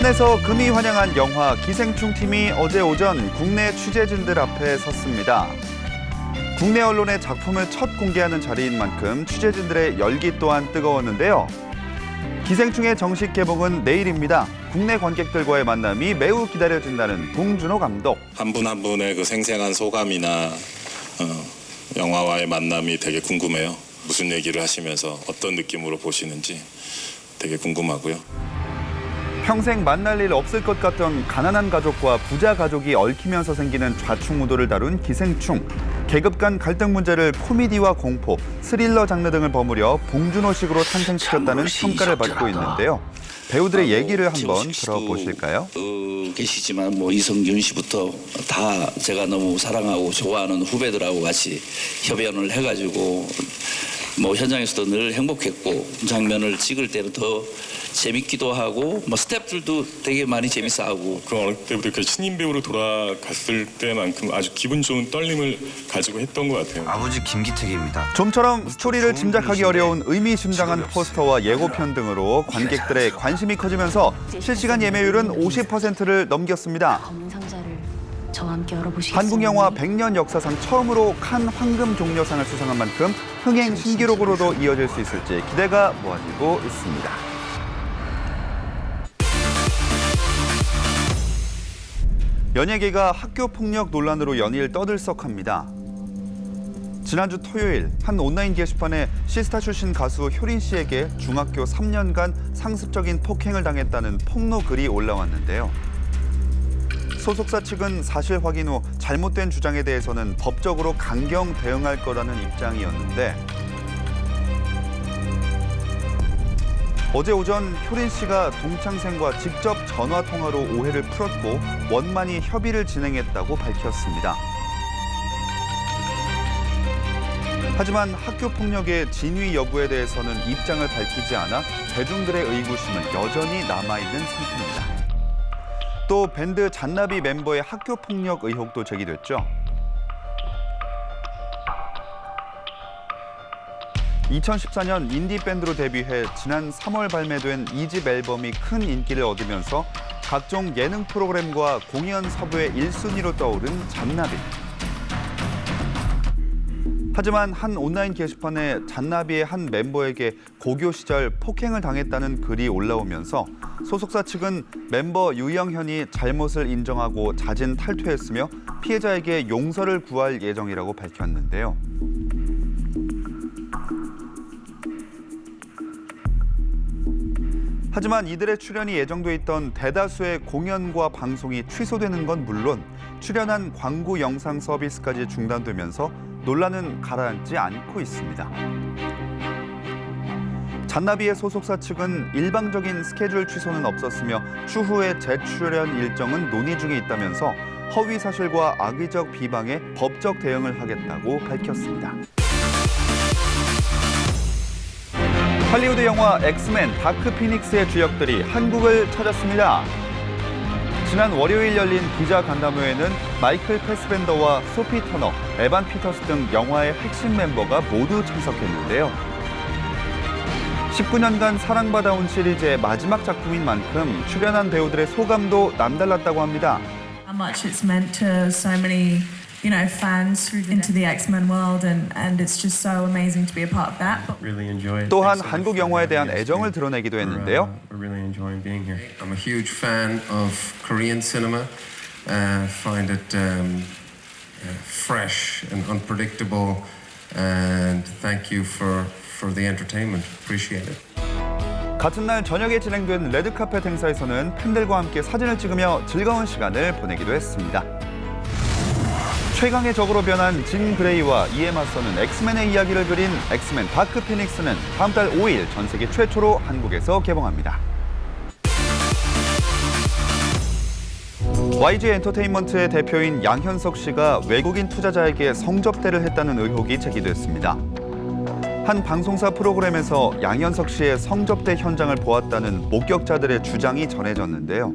산에서 금이 환영한 영화 기생충 팀이 어제 오전 국내 취재진들 앞에 섰습니다. 국내 언론의 작품을 첫 공개하는 자리인 만큼 취재진들의 열기 또한 뜨거웠는데요. 기생충의 정식 개봉은 내일입니다. 국내 관객들과의 만남이 매우 기다려진다는 봉준호 감독. 한 분 한 분의 그 생생한 소감이나 영화와의 만남이 되게 궁금해요. 무슨 얘기를 하시면서 어떤 느낌으로 보시는지 되게 궁금하고요. 평생 만날 일 없을 것 같던 가난한 가족과 부자 가족이 얽히면서 생기는 좌충우돌을 다룬 기생충. 계급 간 갈등 문제를 코미디와 공포, 스릴러 장르 등을 버무려 봉준호식으로 탄생시켰다는 평가를 받고 있는데요. 배우들의 얘기를 한번 들어보실까요? 계시지만 이성균 씨부터 다 제가 너무 사랑하고 좋아하는 후배들하고 같이 협연을 해가지고 현장에서도 늘 행복했고 장면을 찍을 때는 더 재밌기도 하고 스태프들도 되게 많이 재밌어하고. 그럼 어릴 때부터 그 신인 배우로 돌아갔을 때만큼 아주 기분 좋은 떨림을 가지고 했던 것 같아요. 아버지 김기택입니다. 좀처럼 스토리를 짐작하기 어려운 의미심장한 포스터와 예고편 등으로 관객들의 관심이 커지면서 실시간 예매율은 50%를 넘겼습니다. 검은 상자를 저와 함께 열어보시겠어요? 한국 영화 100년 역사상 처음으로 칸 황금 종려상을 수상한 만큼 흥행 신기록으로도 이어질 수 있을지 기대가 모아지고 있습니다. 연예계가 학교폭력 논란으로 연일 떠들썩합니다. 지난주 토요일 한 온라인 게시판에 시스타 출신 가수 효린 씨에게 중학교 3년간 상습적인 폭행을 당했다는 폭로 글이 올라왔는데요. 소속사 측은 사실 확인 후 잘못된 주장에 대해서는 법적으로 강경 대응할 거라는 입장이었는데 어제 오전 효린 씨가 동창생과 직접 전화 통화로 오해를 풀었고 원만히 협의를 진행했다고 밝혔습니다. 하지만 학교 폭력의 진위 여부에 대해서는 입장을 밝히지 않아 대중들의 의구심은 여전히 남아있는 상태입니다. 또 밴드 잔나비 멤버의 학교 폭력 의혹도 제기됐죠. 2014년 인디밴드로 데뷔해 지난 3월 발매된 2집 앨범이 큰 인기를 얻으면서 각종 예능 프로그램과 공연 섭외 1순위로 떠오른 잔나비. 하지만 한 온라인 게시판에 잔나비의 한 멤버에게 고교 시절 폭행을 당했다는 글이 올라오면서 소속사 측은 멤버 유영현이 잘못을 인정하고 자진 탈퇴했으며 피해자에게 용서를 구할 예정이라고 밝혔는데요. 하지만 이들의 출연이 예정돼 있던 대다수의 공연과 방송이 취소되는 건 물론 출연한 광고 영상 서비스까지 중단되면서 논란은 가라앉지 않고 있습니다. 잔나비의 소속사 측은 일방적인 스케줄 취소는 없었으며 추후에 재출연 일정은 논의 중에 있다면서 허위 사실과 악의적 비방에 법적 대응을 하겠다고 밝혔습니다. 할리우드 영화 엑스맨 다크 피닉스의 주역들이 한국을 찾았습니다. 지난 월요일 열린 기자 간담회에는 마이클 패스벤더와 소피 터너, 에반 피터스 등 영화의 핵심 멤버가 모두 참석했는데요. 19년간 사랑받아온 시리즈의 마지막 작품인 만큼 출연한 배우들의 소감도 남달랐다고 합니다. How much it's meant to so many fans into the X-Men world, and it's just so amazing to be a part of that. 또한 한국 영화에 대한 애정을 드러내기도 했는데요. We're really enjoying being here. I'm a huge fan of Korean cinema. Find it fresh and unpredictable, and thank you for the entertainment. Appreciate it. 같은 날 저녁에 진행된 레드카펫 행사에서는 팬들과 함께 사진을 찍으며 즐거운 시간을 보내기도 했습니다. 최강의 적으로 변한 진 그레이와 이에 맞서는 엑스맨의 이야기를 그린 엑스맨 다크 피닉스는 다음 달 5일 전 세계 최초로 한국에서 개봉합니다. YG 엔터테인먼트의 대표인 양현석 씨가 외국인 투자자에게 성접대를 했다는 의혹이 제기됐습니다. 한 방송사 프로그램에서 양현석 씨의 성접대 현장을 보았다는 목격자들의 주장이 전해졌는데요.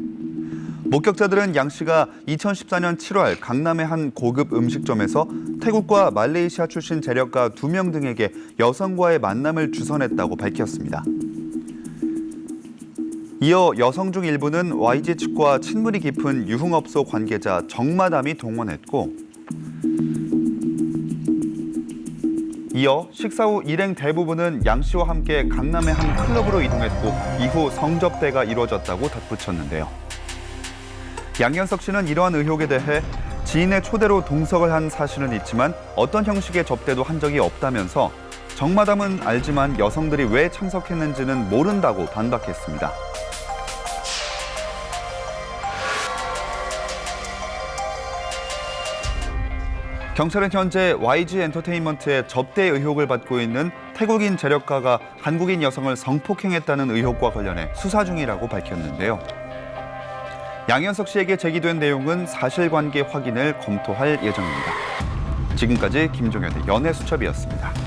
목격자들은 양 씨가 2014년 7월 강남의 한 고급 음식점에서 태국과 말레이시아 출신 재력가 2명 등에게 여성과의 만남을 주선했다고 밝혔습니다. 이어 여성 중 일부는 YG 측과 친분이 깊은 유흥업소 관계자 정마담이 동원했고, 이어 식사 후 일행 대부분은 양 씨와 함께 강남의 한 클럽으로 이동했고 이후 성접대가 이루어졌다고 덧붙였는데요. 양현석 씨는 이러한 의혹에 대해 지인의 초대로 동석을 한 사실은 있지만 어떤 형식의 접대도 한 적이 없다면서 정마담은 알지만 여성들이 왜 참석했는지는 모른다고 반박했습니다. 경찰은 현재 YG 엔터테인먼트의 접대 의혹을 받고 있는 태국인 재력가가 한국인 여성을 성폭행했다는 의혹과 관련해 수사 중이라고 밝혔는데요. 양현석 씨에게 제기된 내용은 사실관계 확인을 검토할 예정입니다. 지금까지 김종현의 연애수첩이었습니다.